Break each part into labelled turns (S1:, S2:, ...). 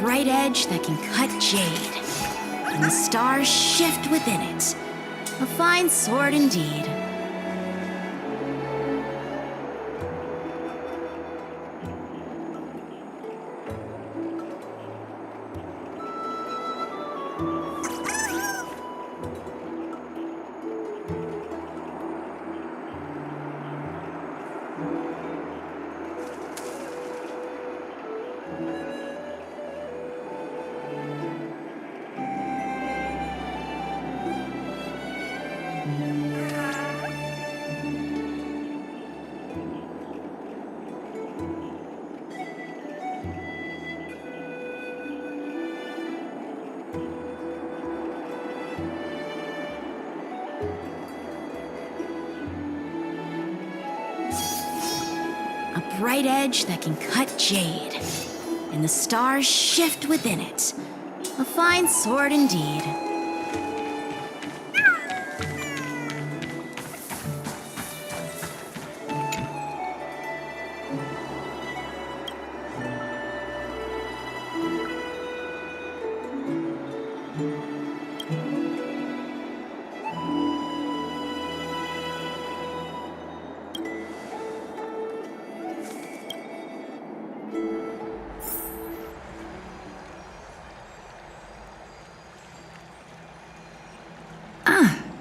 S1: Bright edge that can cut jade, and the stars shift within it. A fine sword indeed. A bright edge that can cut jade, and the stars shift within it. A fine sword indeed.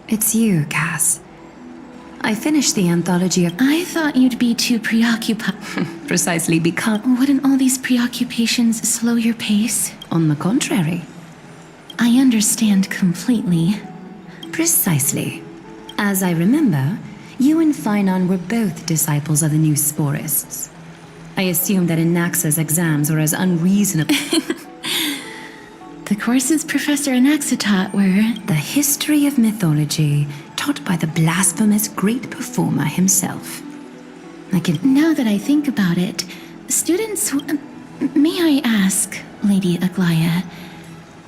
S2: It's you, Cass. I finished the anthology of...
S3: I thought you'd be too preoccupied.
S2: Precisely because...
S3: Wouldn't all these preoccupations slow your pace?
S2: On the contrary.
S3: I understand completely.
S2: Precisely. As I remember, you and Finon were both disciples of the new Sporists. I assume that Anaxa's exams were as unreasonable...
S3: The courses Professor Anaxa taught were...
S2: The history of mythology, taught by the blasphemous great performer himself.
S3: Now that I think about it, students... may I ask, Lady Aglaya,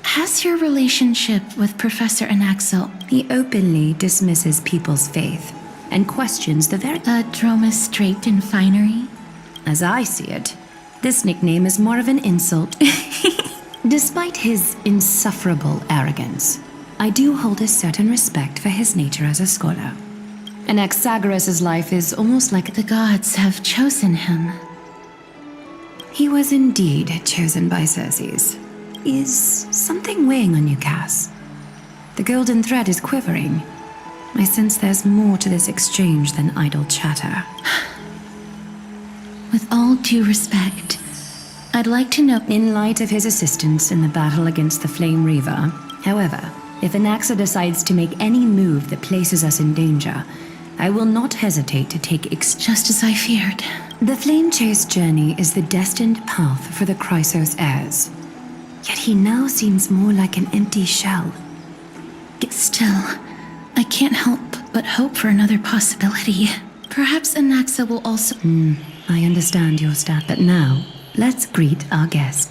S3: has your relationship with Professor Anaxa...
S2: He openly dismisses people's faith and questions the very...
S3: Droma straight and finery?
S2: As I see it, this nickname is more of an insult. Despite his insufferable arrogance, I do hold a certain respect for his nature as a scholar. Anaxagoras' life is almost like
S3: the gods have chosen him.
S2: He was indeed chosen by Circes. Is something weighing on you, Cass? The golden thread is quivering. I sense there's more to this exchange than idle chatter.
S3: With all due respect, I'd like to know...
S2: In light of his assistance in the battle against the Flame Reaver, however, if Anaxa decides to make any move that places us in danger, I will not hesitate to take
S3: just as I feared.
S2: The Flame Chase journey is the destined path for the Chrysos heirs. Yet he now seems more like an empty shell.
S3: Still, I can't help but hope for another possibility. Perhaps Anaxa will also...
S2: I understand your stat, but now... Let's greet our guest.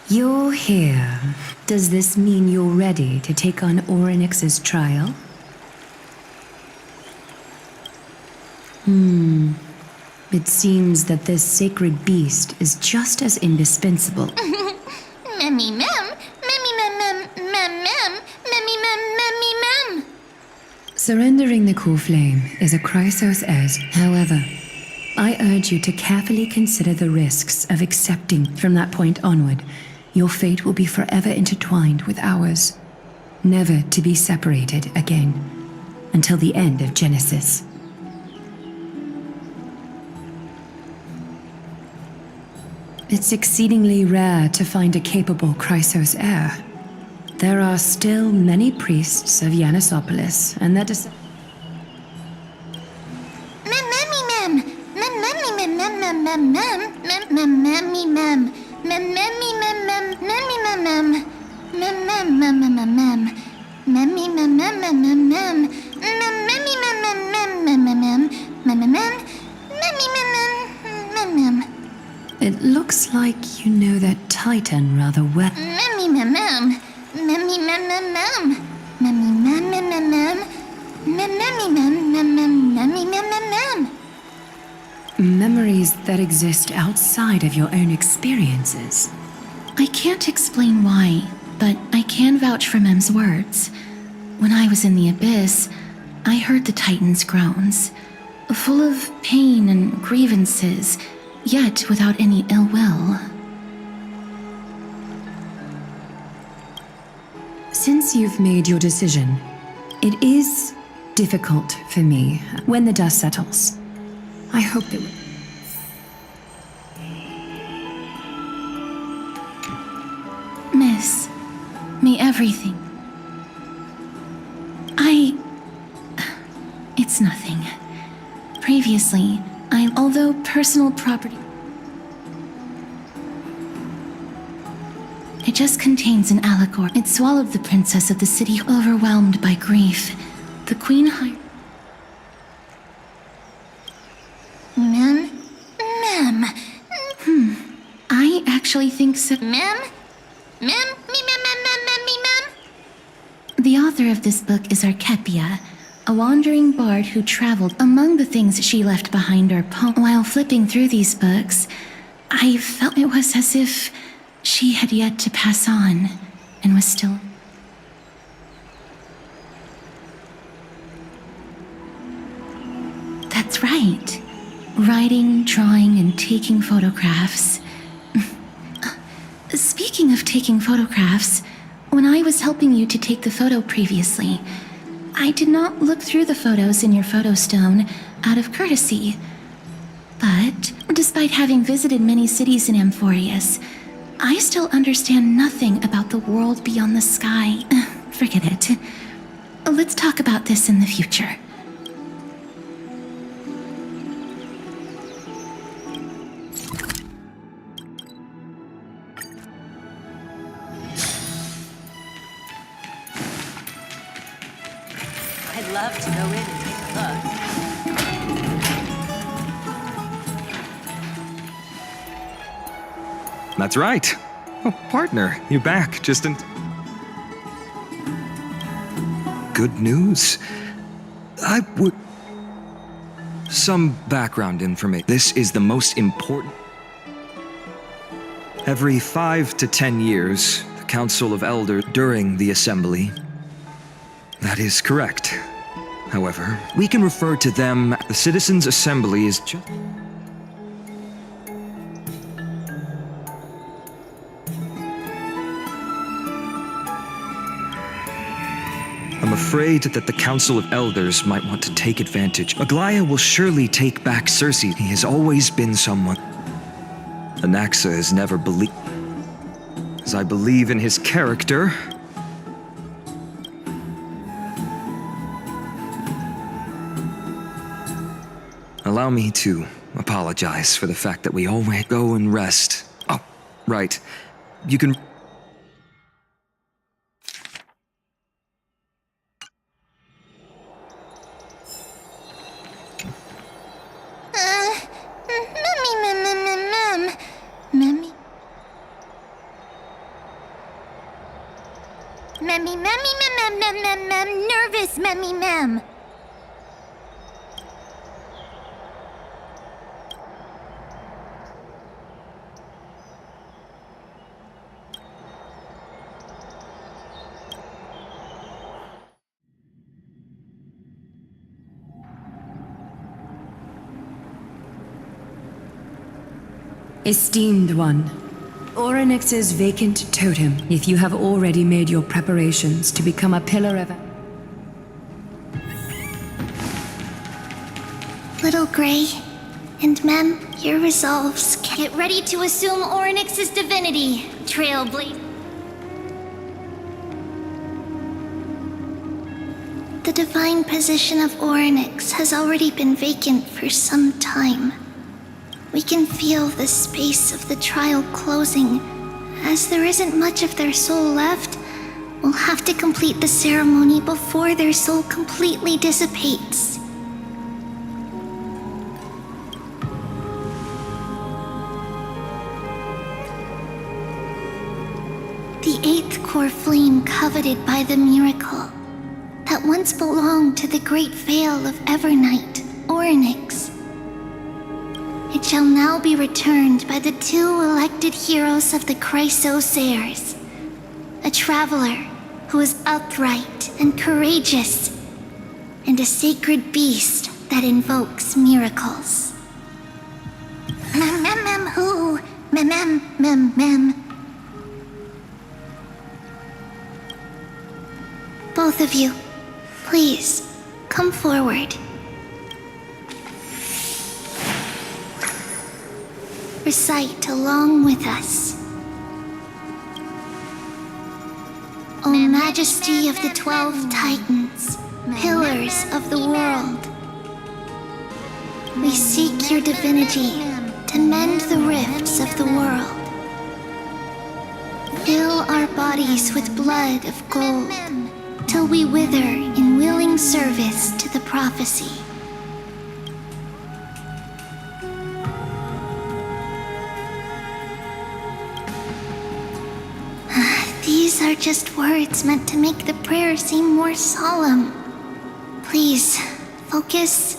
S2: You're here. Does this mean you're ready to take on Orynyx's trial? It seems that this sacred beast is just as indispensable.
S4: Memmy mem,
S2: Surrendering the cool flame is a Chrysos edge. However, I urge you to carefully consider the risks of accepting. From that point onward, your fate will be forever intertwined with ours, never to be separated again, until the end of Genesis. It's exceedingly rare to find a capable Chrysos heir. There are still many priests of Yanisopolis, and that is... It looks like you know that Titan rather well. Memories that exist outside of your own experiences.
S3: I can't explain why, but I can vouch for Mem's words. When I was in the abyss, I heard the Titan's groans, full of pain and grievances, yet without any ill will.
S2: Since you've made your decision, it is difficult for me when the dust settles. I hope that...
S3: Miss, may everything... It's nothing. Previously, although personal property... It just contains an allegory. It swallowed the princess of the city, overwhelmed by grief. The queen hired... Mem? I actually think so. Mem? The author of this book is Archepia, a wandering bard who traveled. Among the things she left behind are poems. While flipping through these books, I felt it was as if she had yet to pass on and was still... That's right. Writing, drawing, and taking photographs. Speaking of taking photographs, when I was helping you to take the photo previously, I did not look through the photos in your photo stone out of courtesy. But, despite having visited many cities in Amphoreus, I still understand nothing about the world beyond the sky. Forget it. Let's talk about this in the future.
S4: I'd love to go in and take a look.
S5: That's right. Oh, partner, you back just in... Good news. I would... Some background information. This is the most important... Every 5 to 10 years, the Council of Elders during the Assembly. That is correct. However, we can refer to them... The Citizens' Assembly is just... I'm afraid that the Council of Elders might want to take advantage. Aglaia will surely take back Cersei. He has always been someone... Anaxa has never believed... As I believe in his character... Allow me to apologize for the fact that we always go and rest. Oh, right. You can...
S1: Nervous, mem.
S2: Esteemed one, Orynyx's vacant totem, if you have already made your preparations to become a pillar of...
S3: Little Gray, and Mem, your resolves get ready to assume Orynyx's divinity, Trailblazer. The divine position of Orynyx has already been vacant for some time. We can feel the space of the trial closing. As there isn't much of their soul left, we'll have to complete the ceremony before their soul completely dissipates. The eighth core flame coveted by the miracle that once belonged to the great Veil of Evernight, Orynyx. It shall now be returned by the two elected heroes of the Chrysosairs, a traveler who is upright and courageous, and a sacred beast that invokes miracles. Who? Both of you, please, come forward. Recite along with us. O Majesty of the 12 Titans, pillars of the world, we seek your divinity to mend the rifts of the world. Fill our bodies with blood of gold, till we wither in willing service to the prophecy. These are just words meant to make the prayer seem more solemn. Please, focus.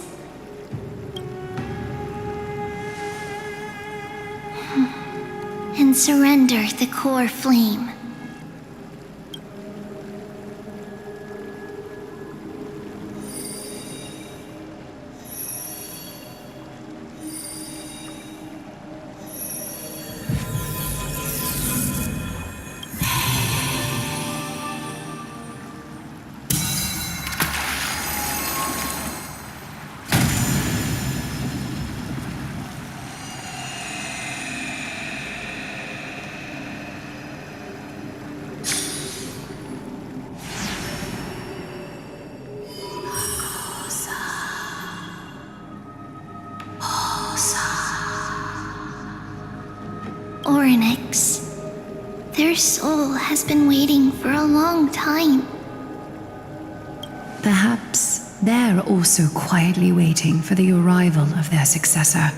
S3: And surrender the core flame. Orynyx. Their soul has been waiting for a long time.
S2: Perhaps they're also quietly waiting for the arrival of their successor.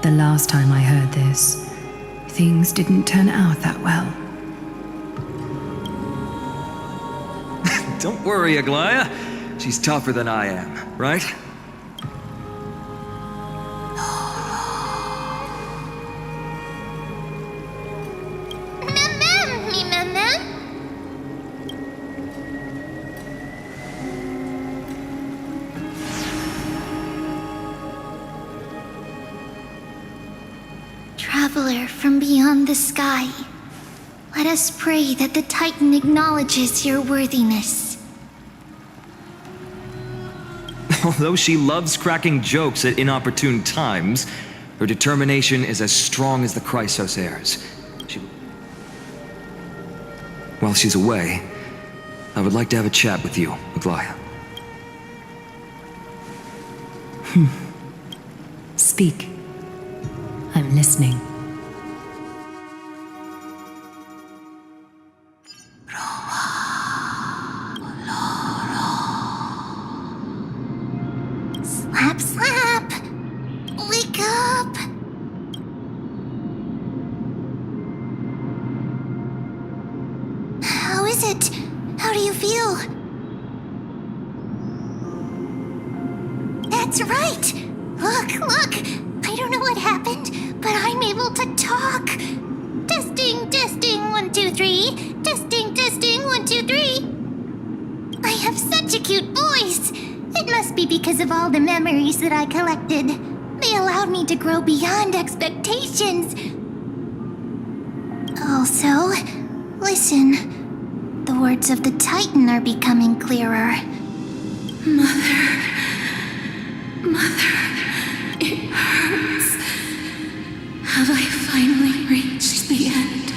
S2: The last time I heard this, things didn't turn out that well.
S5: Don't worry, Aglaya. She's tougher than I am, right?
S3: Traveler from beyond the sky, let us pray that the Titan acknowledges your worthiness.
S5: Although she loves cracking jokes at inopportune times, her determination is as strong as the Chrysosairs. While she's away, I would like to have a chat with you, Aglaya.
S2: Speak. I'm listening.
S3: Slap, slap! Wake up! How is it? How do you feel? That's right! Look! I don't know what happened, but I'm able to talk! Just testing, 1, 2, 3. Testing, 1, 2, 3. I have such a cute voice. It must be because of all the memories that I collected. They allowed me to grow beyond expectations. Also, listen. The words of the Titan are becoming clearer.
S2: Mother, it hurts. Have I finally reached the end?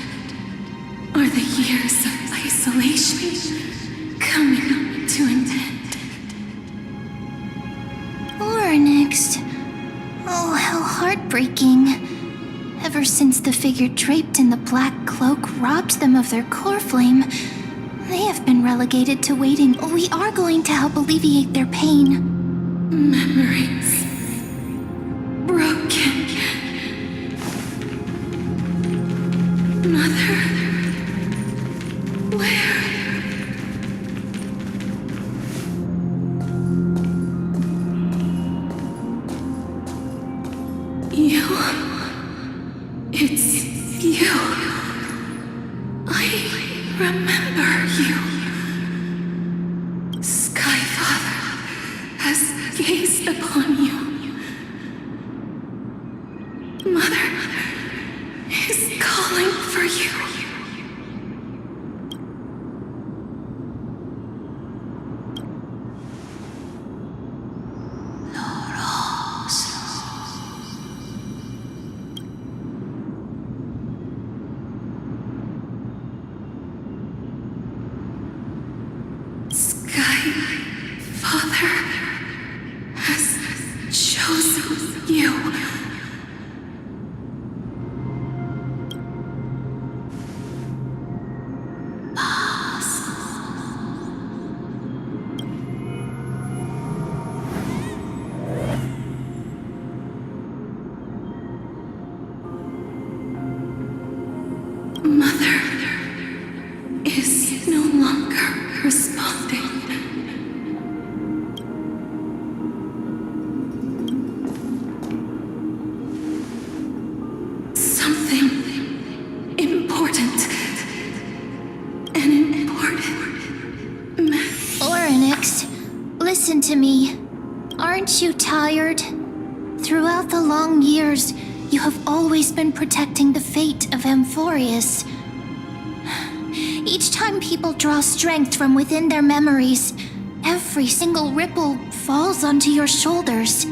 S2: Are the years of isolation coming to an end?
S3: Or next. Oh, how heartbreaking. Ever since the figure draped in the black cloak robbed them of their core flame, they have been relegated to waiting. We are going to help alleviate their pain.
S2: Memories broken. Mother, where? You. It's you. I remember you. Sky Father has gazed upon you. Mother is calling for you. Sky Father has chosen you. Mother is no longer responding. Something important. An important
S3: Oryx, listen to me. Aren't you tired? Throughout the long years, you have always been protecting the fate of Amphoreus. Each time people draw strength from within their memories, every single ripple falls onto your shoulders.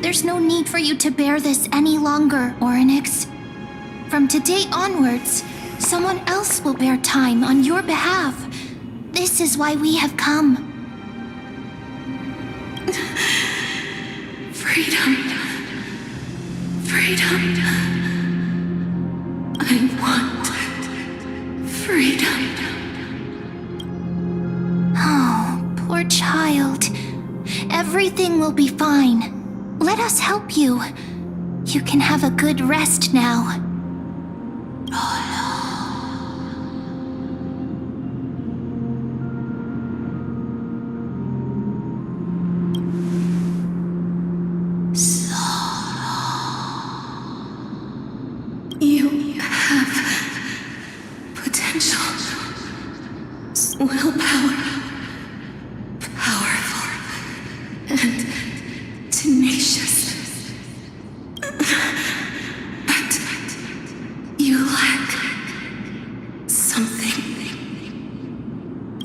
S3: There's no need for you to bear this any longer, Oryx. From today onwards, someone else will bear time on your behalf. This is why we have come.
S2: freedom. Freedom. I want freedom.
S3: Oh, poor child. Everything will be fine. Let us help you. You can have a good rest now.
S2: You have potential, willpower, powerful, and tenacious. But you lack something.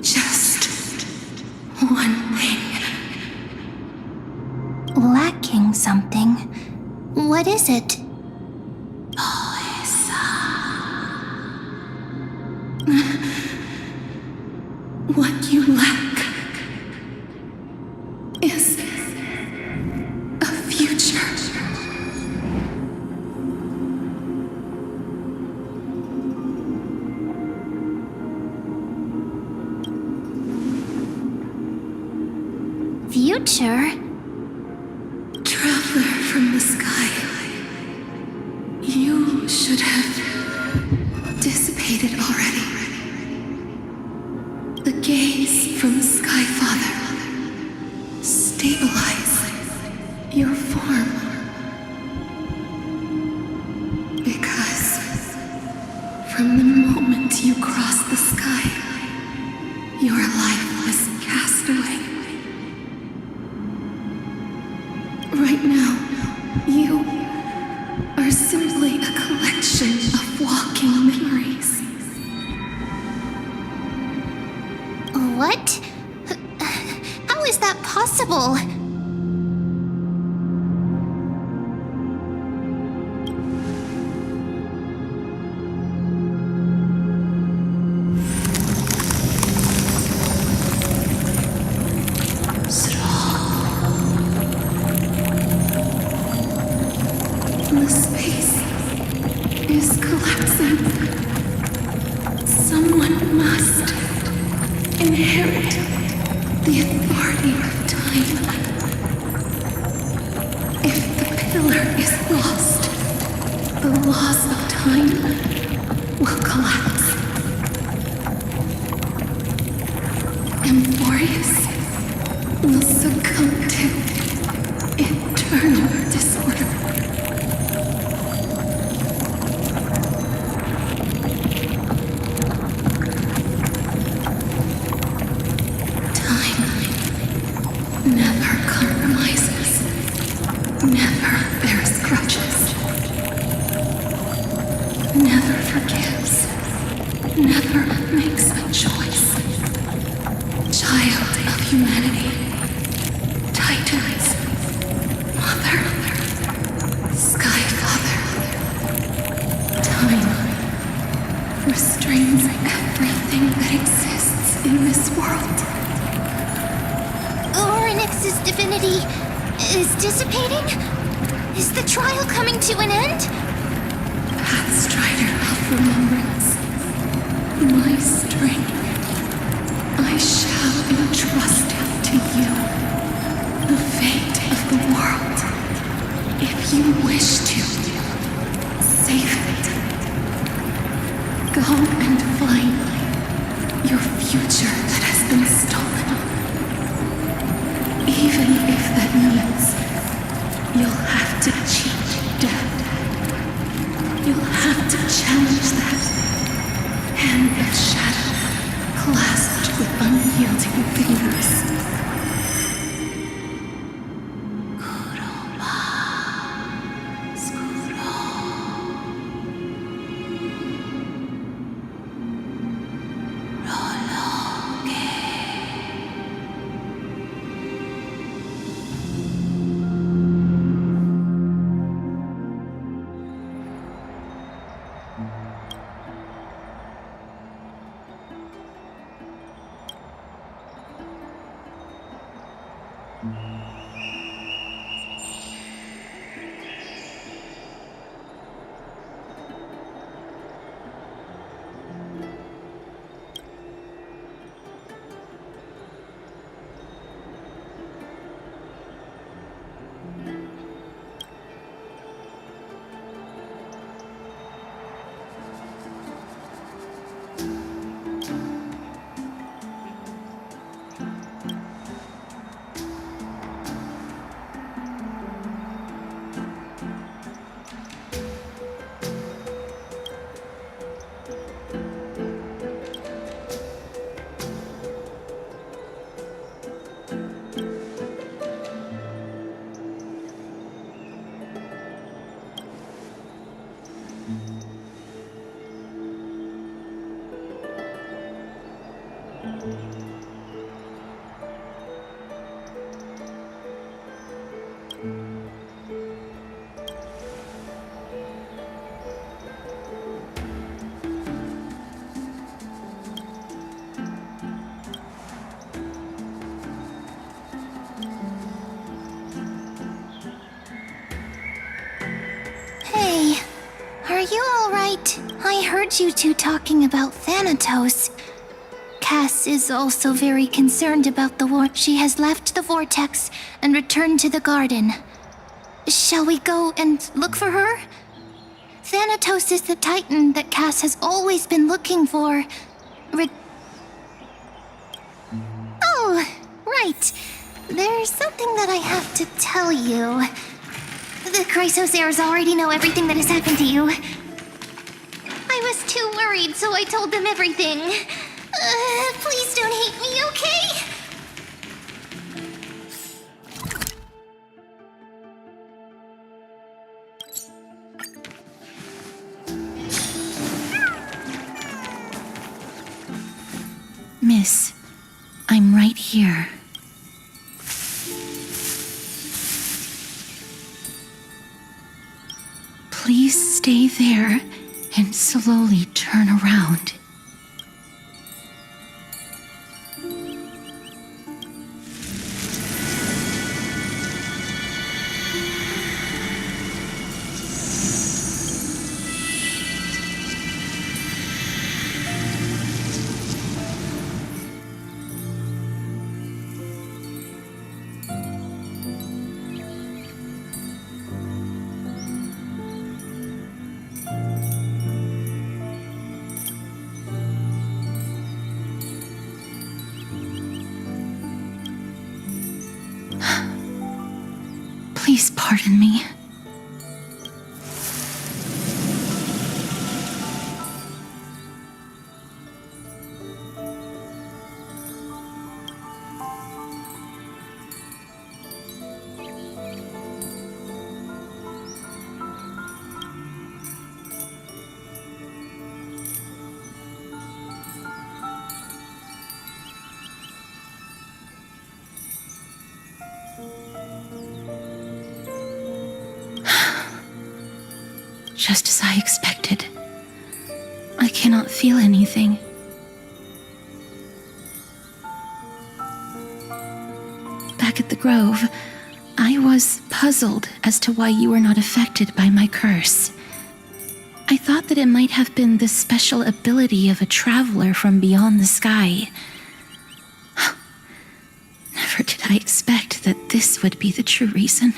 S2: Just one thing.
S3: Lacking something? What is it?
S2: What you lack is a future.
S3: Future?
S2: Traveler from the sky, you should have dissipated already. The gaze from Sky Father. Stabilize your form. Because Your life was cast away. Right now, you are simply a collection of walking memories.
S3: What? How is that possible?
S2: The space is collapsing. Someone must inherit the authority of time. If the pillar is lost, the laws of time will collapse. Amphoreus will succumb to eternal disorder. Never compromises. Never bears grudges. Never forgives. Never makes a choice. Child of humanity. Titans. Mother. Sky Father. Time restrains everything that exists in this world.
S3: Oryx's divinity is dissipating? Is the trial coming to an end?
S2: Pathstrider of remembrance, my strength, I shall entrust to you the fate of the world. If you wish to save it, go and find your future that has been stolen. Even if that means you'll have to cheat death. You'll have to challenge that hand of shadow clasped with unyielding fingers.
S3: I heard you two talking about Thanatos. Cass is also very concerned about the war. She has left the vortex and returned to the garden. Shall we go and look for her? Thanatos is the Titan that Cass has always been looking for. Oh, right. There's something that I have to tell you. The Chrysosairs already know everything that has happened to you. I was too worried, so I told them everything. Please don't hate me, okay? Miss, I'm right here. Please stay there and slowly turn around. Please pardon me. Just as I expected. I cannot feel anything. Back at the grove, I was puzzled as to why you were not affected by my curse. I thought that it might have been the special ability of a traveler from beyond the sky. Never did I expect that this would be the true reason.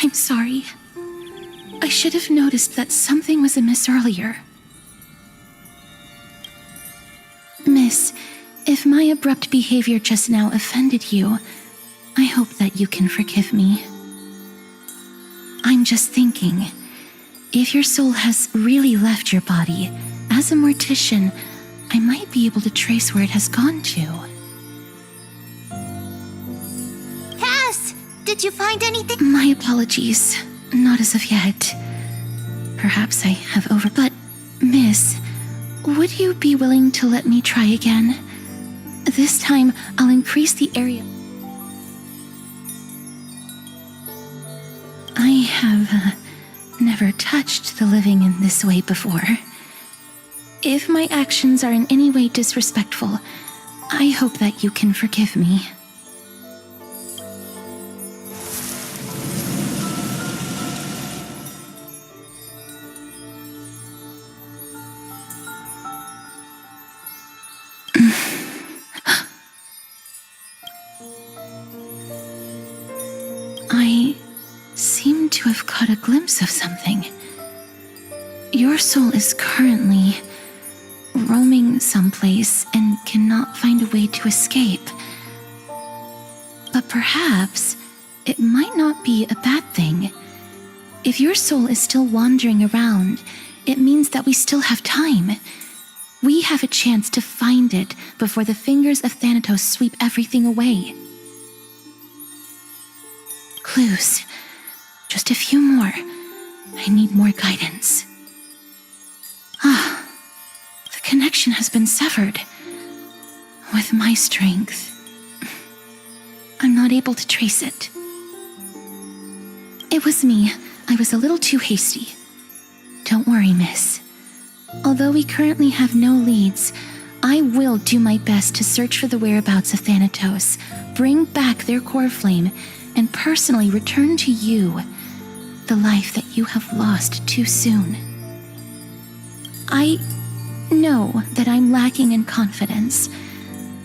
S3: I'm sorry. I should have noticed that something was amiss earlier. Miss, if my abrupt behavior just now offended you, I hope that you can forgive me. I'm just thinking, if your soul has really left your body, as a mortician, I might be able to trace where it has gone to. Cass, did you find anything?
S2: My apologies. Not as of yet. Perhaps I have but, Miss, would you be willing to let me try again? This time, I'll increase the area. I have never touched the living in this way before. If my actions are in any way disrespectful, I hope that you can forgive me. I seem to have caught a glimpse of something. Your soul is currently roaming someplace and cannot find a way to escape. But perhaps it might not be a bad thing. If your soul is still wandering around, it means that we still have time. We have a chance to find it before the fingers of Thanatos sweep everything away. Clues. Just a few more. I need more guidance. The connection has been severed. With my strength, I'm not able to trace it. It was me. I was a little too hasty. Don't worry, miss. Although we currently have no leads, I will do my best to search for the whereabouts of Thanatos, bring back their core flame, and personally return to you the life that you have lost too soon. I know that I'm lacking in confidence,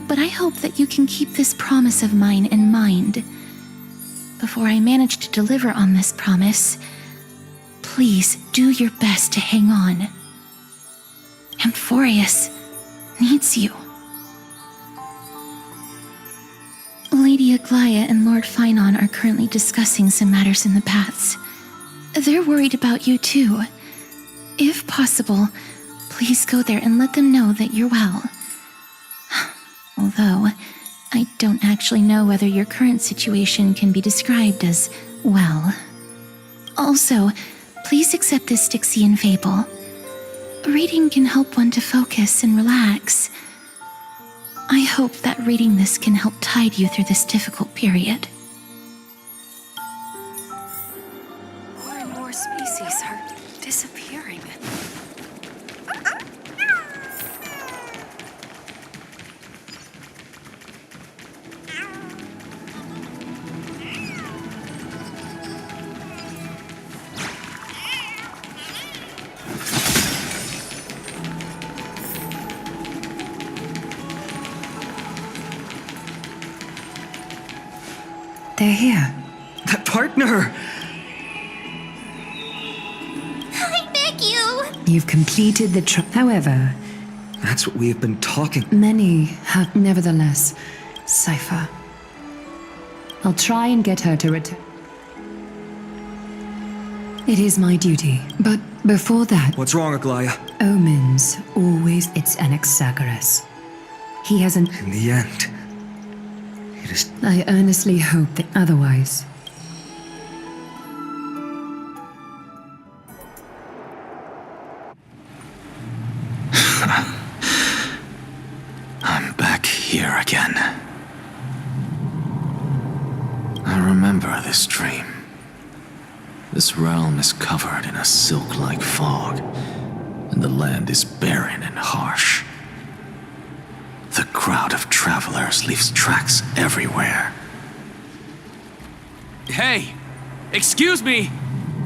S2: but I hope that you can keep this promise of mine in mind. Before I manage to deliver on this promise, please do your best to hang on. Amphoreus needs you. Lady Aglaia and Lord Finon are currently discussing some matters in the paths. They're worried about you too. If possible,
S3: please go there and let them know that you're well. Although, I don't actually know whether your current situation can be described as well. Also, please accept this Styxian fable. Reading can help one to focus and relax. I hope that reading this can help tide you through this difficult period.
S2: More and more species are disappearing. They're here.
S5: That partner!
S3: I beg you!
S2: You've completed the However,
S5: That's what we have been talking.
S2: many have nevertheless cipher. I'll try and get her to return. It is my duty, but before that,
S5: What's wrong, Aglaya?
S2: omens always it's Anaxagoras. He hasn't.
S5: In the end, it is.
S2: I earnestly hope that otherwise.
S6: I'm back here again. I remember this dream. This realm is covered in a silk-like fog, and the land is barren and harsh. The crowd of travelers leaves tracks everywhere.
S7: Hey! Excuse me!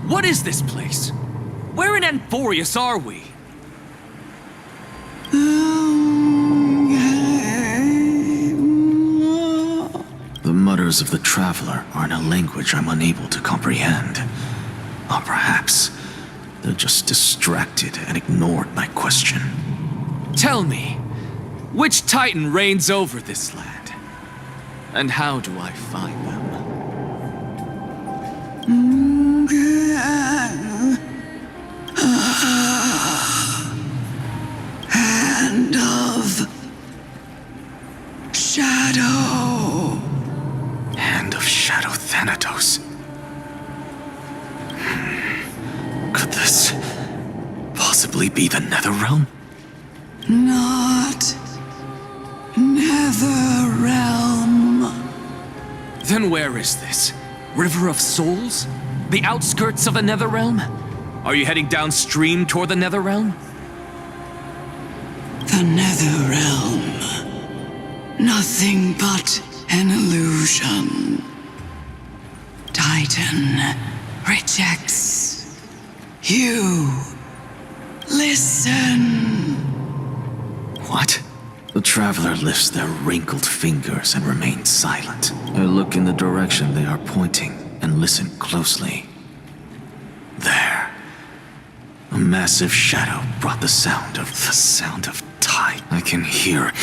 S7: What is this place? Where in Amphoreus are we?
S6: The mutters of the traveler are in a language I'm unable to comprehend. Or perhaps they're just distracted and ignored my question.
S7: Tell me, which titan reigns over this land? And how do I find them?
S6: Hand of Shadow. Hand of Shadow Thanatos. Could this possibly be the Netherrealm? Not Netherrealm.
S7: Then where is this? River of Souls? The outskirts of the Netherrealm? Are you heading downstream toward the Netherrealm?
S8: The Netherrealm. Nothing but an illusion. Titan rejects you. Listen.
S6: What? The traveler lifts their wrinkled fingers and remains silent. I look in the direction they are pointing and listen closely. There. A massive shadow brought the sound of tide. I can hear it.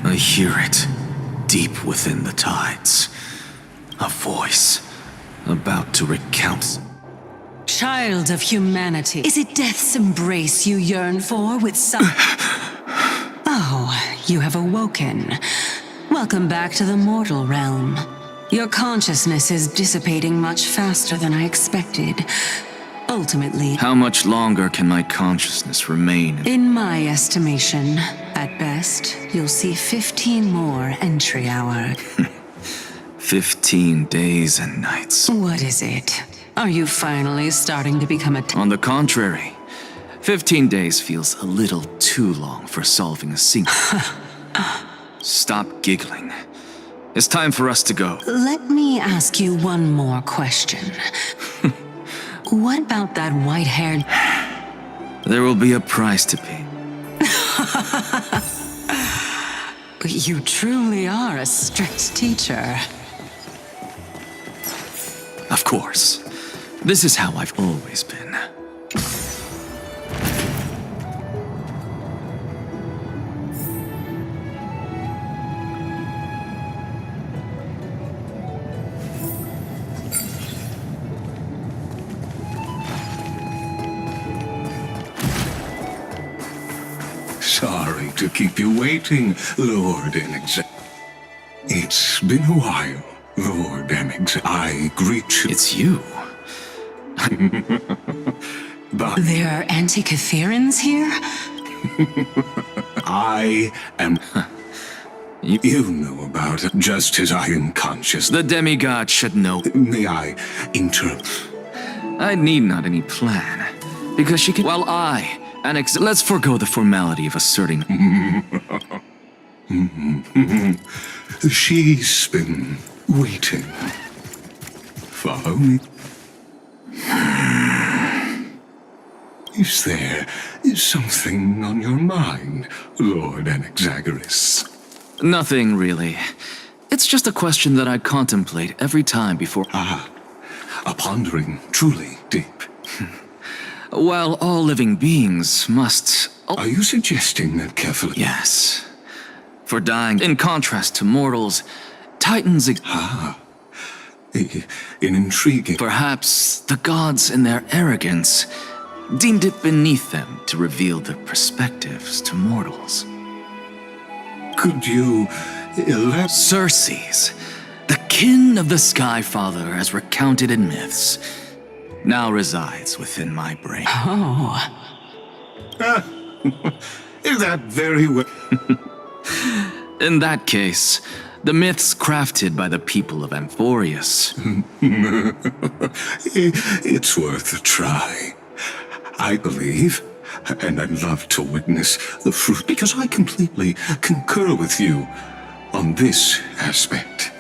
S6: I hear it deep within the tides. A voice about to recount.
S9: Child of humanity, is it death's embrace you yearn for with some... Oh, you have awoken. Welcome back to the mortal realm. Your consciousness is dissipating much faster than I expected. Ultimately,
S6: How much longer can my consciousness remain?
S9: in my estimation, at best, you'll see 15 more entry hour.
S6: 15 days and nights.
S9: What is it? Are you finally starting to become a...
S6: On the contrary, 15 days feels a little too long for solving a single. Stop giggling. It's time for us to go.
S9: Let me ask you one more question. What about that white-haired...
S6: There will be a price to pay.
S9: You truly are a strict teacher.
S6: Of course. This is how I've always been.
S10: keep you waiting, Lord Enix. It's been a while, Lord Enix. I greet you.
S7: It's you.
S10: But
S9: There are Antikytherans here?
S10: I am... You know about it, just as I am conscious.
S7: The demigod should know.
S10: May I interrupt?
S7: I need not any plan, because she can. While let's forego the formality of asserting.
S10: She's been waiting. Follow me. Is there something on your mind, Lord Anaxagoras?
S7: Nothing really. It's just a question that I contemplate every time before.
S10: A pondering truly deep.
S7: While all living beings must.
S10: Are you suggesting that carefully?
S7: Yes. For dying, in contrast to mortals, Titans.
S10: An intriguing.
S7: Perhaps the gods, in their arrogance, deemed it beneath them to reveal their perspectives to mortals.
S10: Could you elaborate?
S7: Circes, the kin of the Sky Father, as recounted in myths, now resides within my brain.
S9: Oh.
S10: Is that very well?
S7: In that case, the myths crafted by the people of Amphoreus.
S10: It's worth a try. I believe, and I'd love to witness the fruit, because I completely concur with you on this aspect.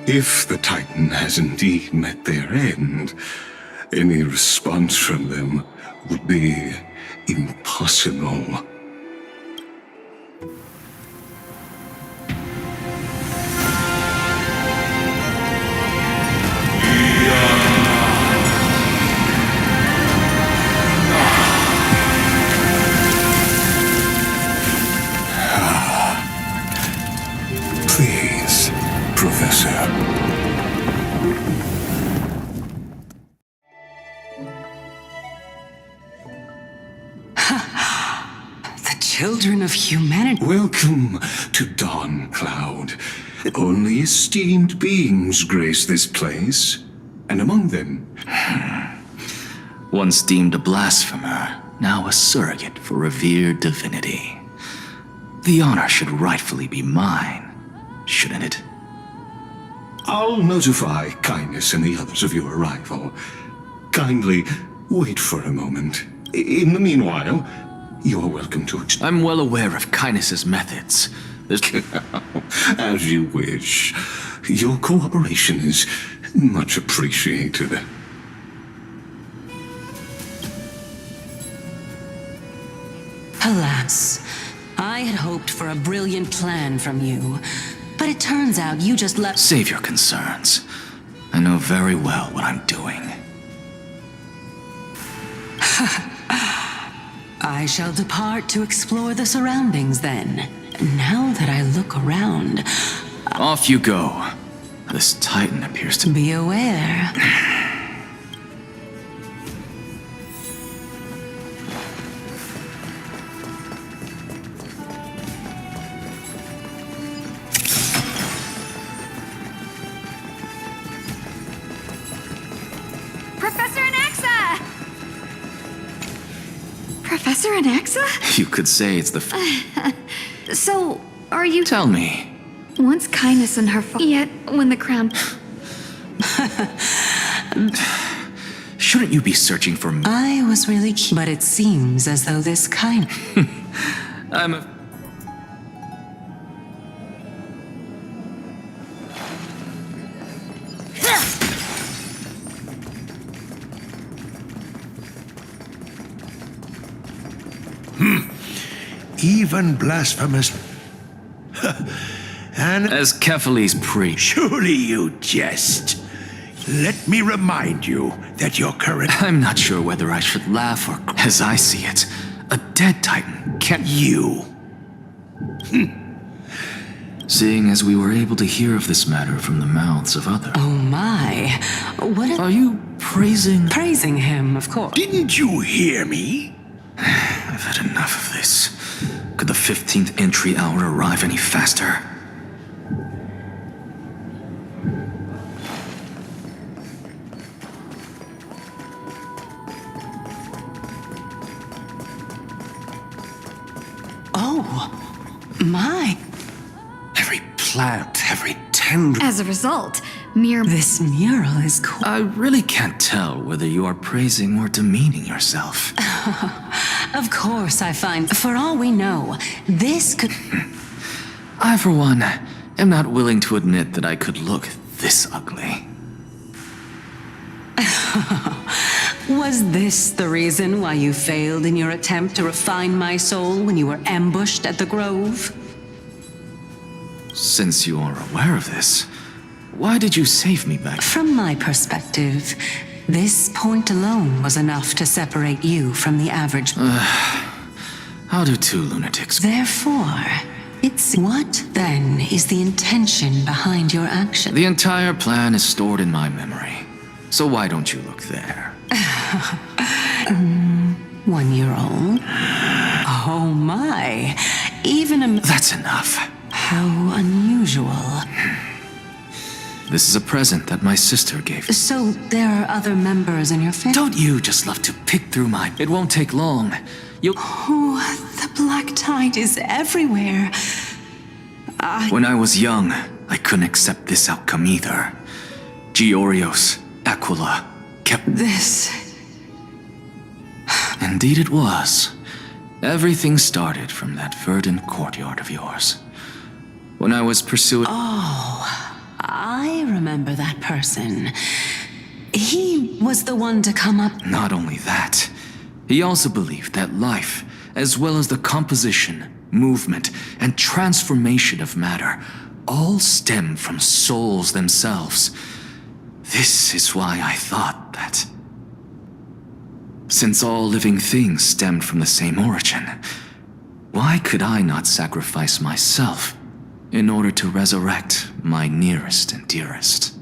S10: If the Titan has indeed met their end, any response from them would be impossible. Please, Professor.
S9: The children of humanity.
S10: Welcome to Dawn Cloud. Only esteemed beings grace this place, and among them...
S7: Once deemed a blasphemer, now a surrogate for revered divinity. The honor should rightfully be mine, shouldn't it?
S10: I'll notify Kindness and the others of your arrival. Kindly wait for a moment. In the meanwhile, you're welcome to...
S7: I'm well aware of Kindness's methods.
S10: As you wish. Your cooperation is much appreciated.
S9: Alas, I had hoped for a brilliant plan from you, but it turns out you just left.
S7: Save your concerns. I know very well what I'm doing.
S9: I shall depart to explore the surroundings then. Now that I look around,
S7: Off you go. This Titan appears to
S9: be aware.
S1: Professor Anaxa! Professor Anaxa?
S7: You could say it's the
S1: So, are you...
S7: Tell me.
S1: Once Kindness and her yet when the crown...
S7: Shouldn't you be searching for me?
S9: I was really keen, but it seems as though this kind...
S7: I'm a...
S11: Even blasphemous. And
S7: As Cephales's priest.
S11: surely you jest. Let me remind you that your current...
S7: I'm not sure whether I should laugh or... As I see it, a dead Titan can't...
S11: You.
S7: Seeing as we were able to hear of this matter from the mouths of others.
S9: Oh my. What a...
S7: Are you praising...
S9: Praising him, of course.
S11: Didn't you hear me?
S7: I've had enough of this. Could the
S6: 15th entry hour arrive any faster?
S9: Oh, my.
S11: Every plant, every tendril.
S2: As a result, mere
S9: This mural is cool.
S6: I really can't tell whether you are praising or demeaning yourself.
S9: Of course, I find. For all we know, this could.
S6: I, for one, am not willing to admit that I could look this ugly.
S9: Was this the reason why you failed in your attempt to refine my soul when you were ambushed at the Grove?
S6: Since you are aware of this, why did you save me back?
S9: From my perspective, this point alone was enough to separate you from the average.
S6: How do two lunatics?
S9: Therefore, it's what then is the intention behind your action?
S6: The entire plan is stored in my memory. So why don't you look there?
S9: 1-year-old? Oh my! Even a.
S6: That's enough.
S9: How unusual.
S6: This is a present that my sister gave.
S9: So there are other members in your family?
S6: Don't you just love to pick through my... It won't take long. You'll...
S9: Oh, the black tide is everywhere.
S6: When I was young, I couldn't accept this outcome either. Georios, Aquila, kept...
S9: This.
S6: Indeed it was. Everything started from that verdant courtyard of yours. When I was pursuing...
S9: I remember that person. He was the one to come up.
S6: Not only that, he also believed that life, as well as the composition, movement, and transformation of matter, all stem from souls themselves. This is why I thought that, since all living things stemmed from the same origin, why could I not sacrifice myself in order to resurrect my nearest and dearest?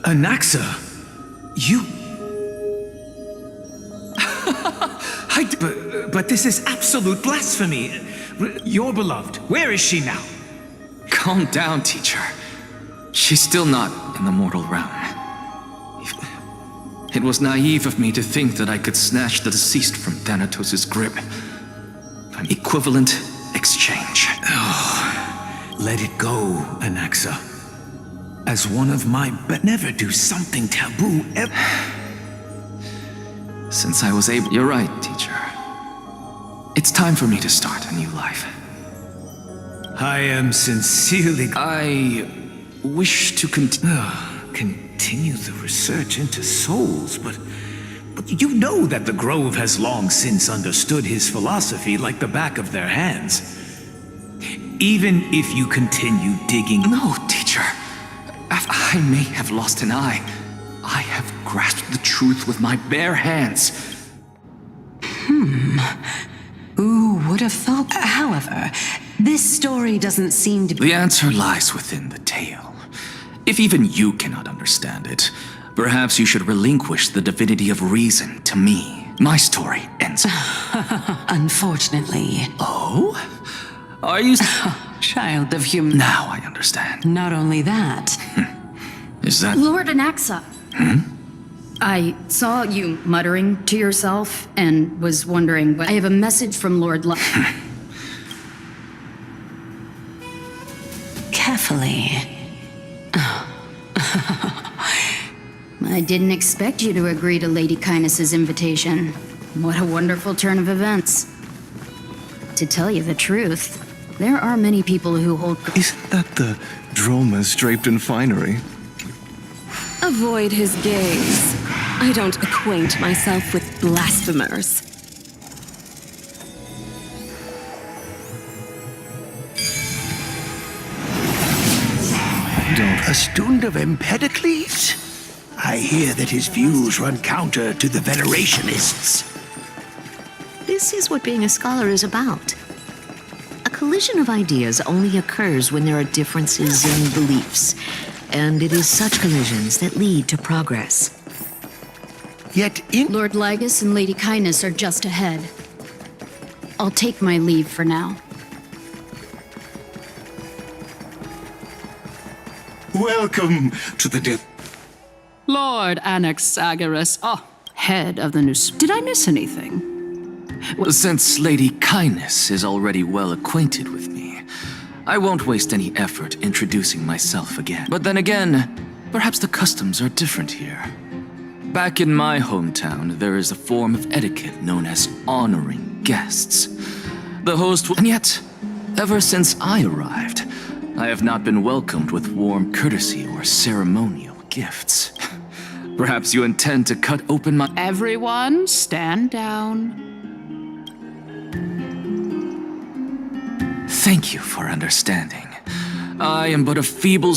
S11: Anaxa, you... but this is absolute blasphemy. Your beloved, where is she now?
S6: Calm down, teacher. She's still not in the mortal realm. It was naive of me to think that I could snatch the deceased from Thanatos' grip. An equivalent exchange.
S11: Oh, let it go, Anaxa. As one of my... But never do something taboo ever...
S6: Since I was able... You're right, teacher. It's time for me to start a new life.
S11: I am sincerely...
S6: I wish to
S11: continue the research into souls, but you know that the Grove has long since understood his philosophy like the back of their hands. Even if you continue digging...
S6: No, teacher. I may have lost an eye. I have grasped the truth with my bare hands.
S9: Who would have thought? However, this story doesn't seem to be...
S6: The answer lies within the tale. If even you cannot understand it, perhaps you should relinquish the divinity of reason to me. My story ends.
S9: Unfortunately.
S6: Oh? Are you...
S9: Child of human...
S6: Now I understand.
S9: Not only that...
S6: Is that...
S2: Lord Anaxa. I saw you muttering to yourself and was wondering, I have a message from Lord
S9: Carefully.
S2: I didn't expect you to agree to Lady Kindness's invitation. What a wonderful turn of events. To tell you the truth, there are many people who hold...
S12: Isn't that the dromas draped in finery?
S13: Avoid his gaze. I don't acquaint myself with blasphemers.
S11: A student of Empedocles? I hear that his views run counter to the Venerationists.
S14: This is what being a scholar is about. A collision of ideas only occurs when there are differences in beliefs, and it is such collisions that lead to progress.
S11: Yet in...
S2: Lord Lygus and Lady Kindness are just ahead.
S15: I'll take my leave for now.
S10: Welcome to the
S16: Lord Anaxagoras, head of the new... Did I miss anything?
S7: Since Lady Kindness is already well acquainted with me, I won't waste any effort introducing myself again. But then again, perhaps the customs are different here. Back in my hometown, there is a form of etiquette known as honoring guests. The host will... And yet, ever since I arrived, I have not been welcomed with warm courtesy or ceremonial gifts. Perhaps you intend to cut open my...
S16: Everyone, stand down.
S7: Thank you for understanding. I am but a feeble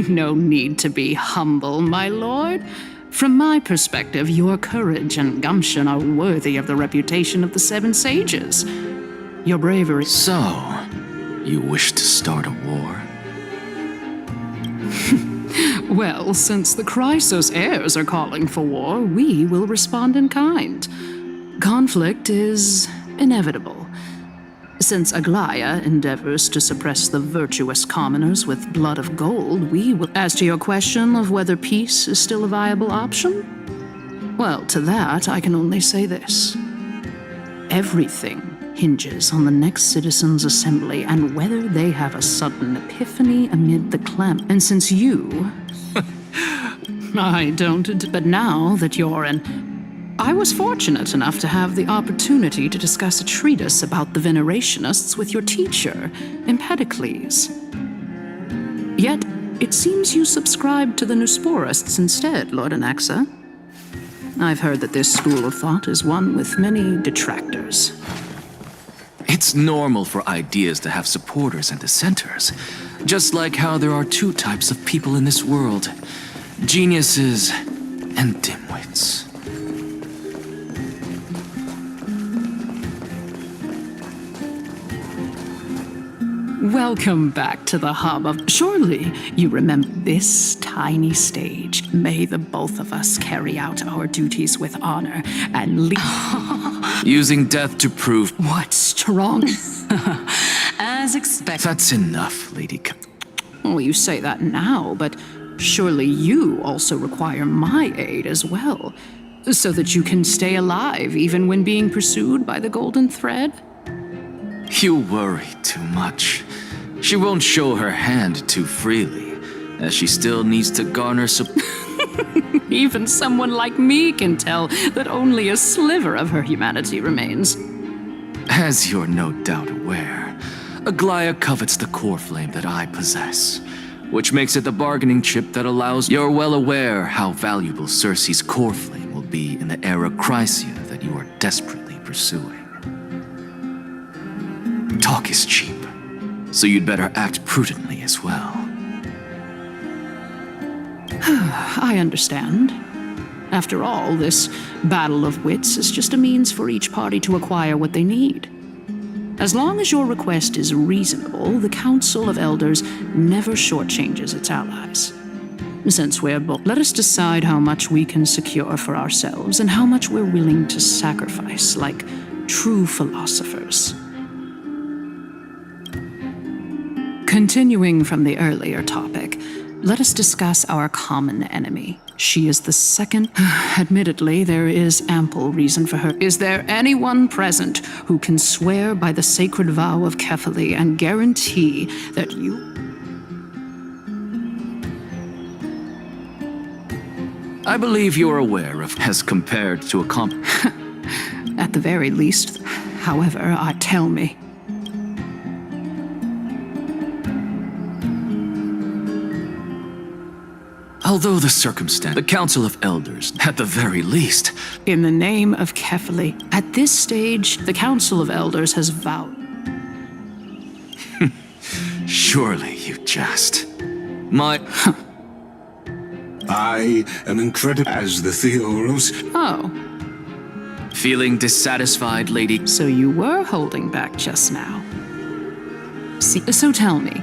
S16: No need to be humble, my lord. From my perspective, your courage and gumption are worthy of the reputation of the Seven Sages. Your bravery...
S7: So, you wish to start a war?
S16: Well, since the Chrysos heirs are calling for war, we will respond in kind. Conflict is inevitable. Since Aglaia endeavors to suppress the virtuous commoners with blood of gold, we will... As to your question of whether peace is still a viable option? Well, to that, I can only say this. Everything hinges on the next citizens' assembly and whether they have a sudden epiphany amid the clamor. And since you... I don't, but now that you're an... I was fortunate enough to have the opportunity to discuss a treatise about the Venerationists with your teacher, Empedocles. Yet, it seems you subscribed to the Nusporists instead, Lord Anaxa. I've heard that this school of thought is one with many detractors.
S7: It's normal for ideas to have supporters and dissenters, just like how there are two types of people in this world, geniuses and dimwits.
S16: Welcome back to the hub of... Surely you remember this tiny stage. May the both of us carry out our duties with honor and
S7: using death to prove...
S16: What's strong?
S9: As expected.
S7: That's enough, Lady
S16: Well, you say that now, but surely you also require my aid as well, so that you can stay alive even when being pursued by the golden thread?
S7: You worry too much. She won't show her hand too freely, as she still needs to garner
S16: Even someone like me can tell that only a sliver of her humanity remains.
S7: As you're no doubt aware, Aglaia covets the core flame that I possess, which makes it the bargaining chip that allows... You're well aware how valuable Circe's core flame will be in the era Chrysia that you are desperately pursuing. Talk is cheap, so you'd better act prudently as well.
S16: I understand. After all, this battle of wits is just a means for each party to acquire what they need. As long as your request is reasonable, the Council of Elders never shortchanges its allies. Since we're both, let us decide how much we can secure for ourselves and how much we're willing to sacrifice, like true philosophers. Continuing from the earlier topic, let us discuss our common enemy. She is the second... Admittedly, there is ample reason for her. Is there anyone present who can swear by the sacred vow of Kefali and guarantee that you...
S7: I believe you're aware of as compared to a
S16: At the very least. However, tell me.
S7: Although the circumstance, the Council of Elders, at the very least...
S16: In the name of Kefali, at this stage, the Council of Elders has vowed...
S7: Surely you jest.
S10: I am incredible as the Theoros.
S16: Oh.
S7: Feeling dissatisfied, Lady...
S16: So you were holding back just now. So tell me,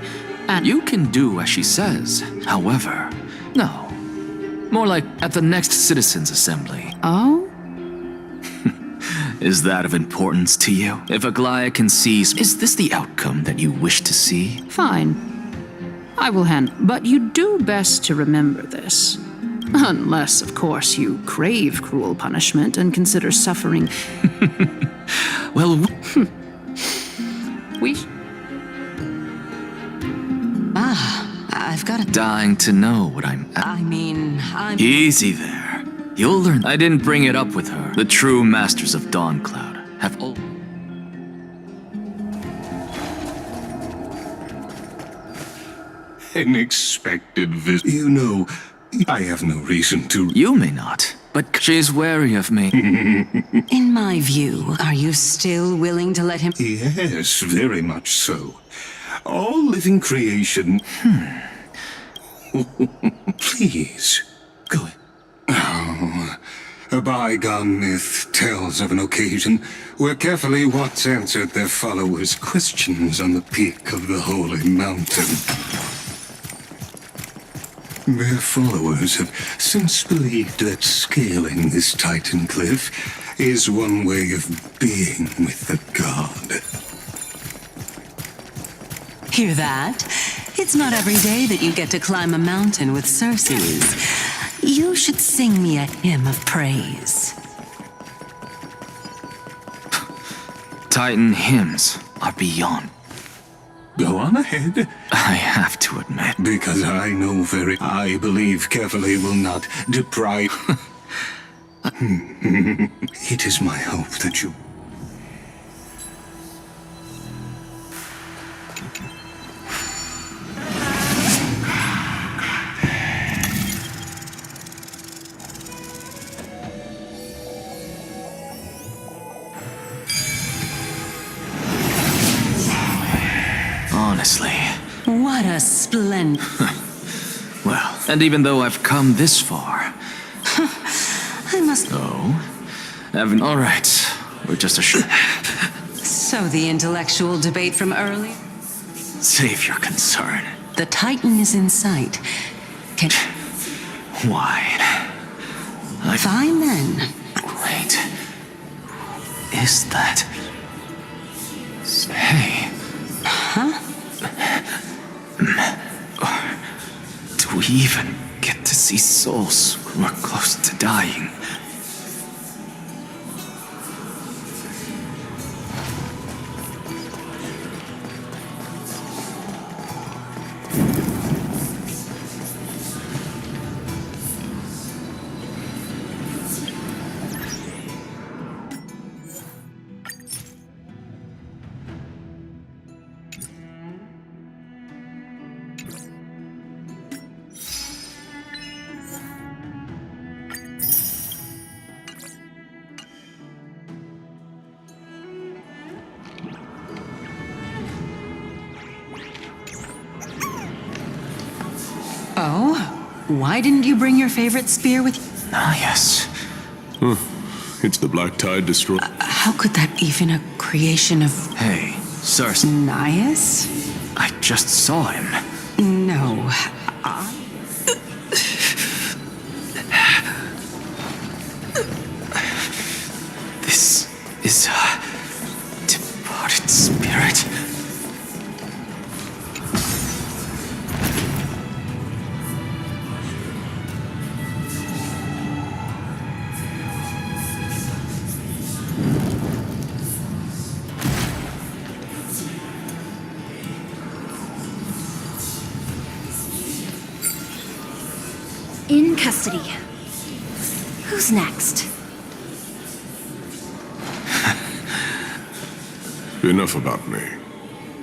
S16: and...
S7: You can do as she says, however... No. More like at the next Citizens' Assembly.
S16: Oh?
S7: Is that of importance to you? If Aglaia can seize, is this the outcome that you wish to see?
S16: Fine. I will handle. But you do best to remember this. Unless, of course, you crave cruel punishment and consider suffering.
S7: Well,
S16: we.
S9: I've got a.
S7: Dying to know what I'm.
S9: I'm.
S7: Easy there. You'll learn. I didn't bring it up with her. The true masters of Dawncloud have all.
S10: An expected visit. You know, I have no reason to.
S7: You may not, but she's wary of me.
S9: In my view, are you still willing to let him?
S10: Yes, very much so. All living creation. Please, go ahead. Oh, a bygone myth tells of an occasion where carefully Watts answered their followers' questions on the peak of the holy mountain. Their followers have since believed that scaling this Titan cliff is one way of being with the god.
S9: Hear that? It's not every day that you get to climb a mountain with Circes. You should sing me a hymn of praise.
S7: Titan hymns are beyond.
S10: Go on ahead.
S7: I have to admit.
S10: Because I know I believe carefully will not deprive. It is my hope that you.
S7: Honestly.
S9: What a splendid.
S7: Well, and even though I've come this far.
S9: I must.
S7: Oh? All right. We're just a
S9: So the intellectual debate from earlier?
S7: Save your concern.
S9: The Titan is in sight.
S7: Why?
S9: Fine then.
S7: Wait. Is that... Hey.
S9: Huh?
S7: Do we even get to see souls who are close to dying?
S9: Oh? Why didn't you bring your favorite spear with you?
S7: Ah, yes.
S17: It's the Black Tide destroyer.
S9: How could that even a creation of...
S7: Hey, Circe.
S9: Nias?
S7: I just saw him.
S9: No.
S7: This is a departed spirit.
S1: In custody. Who's next?
S17: Enough about me.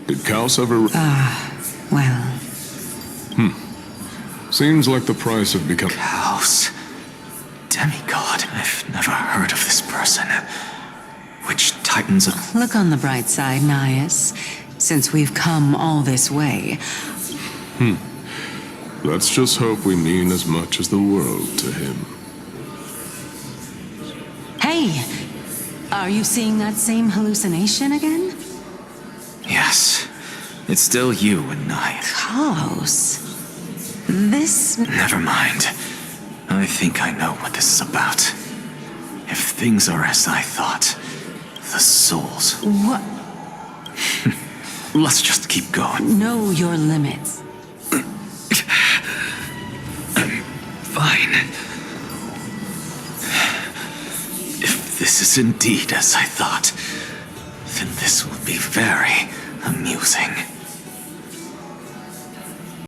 S17: Did Kaos ever...
S9: Well...
S17: Seems like the price of becoming...
S7: Kaos. Demigod. I've never heard of this person. Which Titans of...
S9: Look on the bright side, Nias. Since we've come all this way.
S17: Let's just hope we mean as much as the world to him.
S9: Hey! Are you seeing that same hallucination again?
S7: Yes. It's still you and Night.
S9: Kaos. This...
S7: Never mind. I think I know what this is about. If things are as I thought,
S6: The souls.
S9: What?
S6: Let's just keep going.
S9: Know your limits.
S6: Fine. If this is indeed as I thought, then this will be very amusing.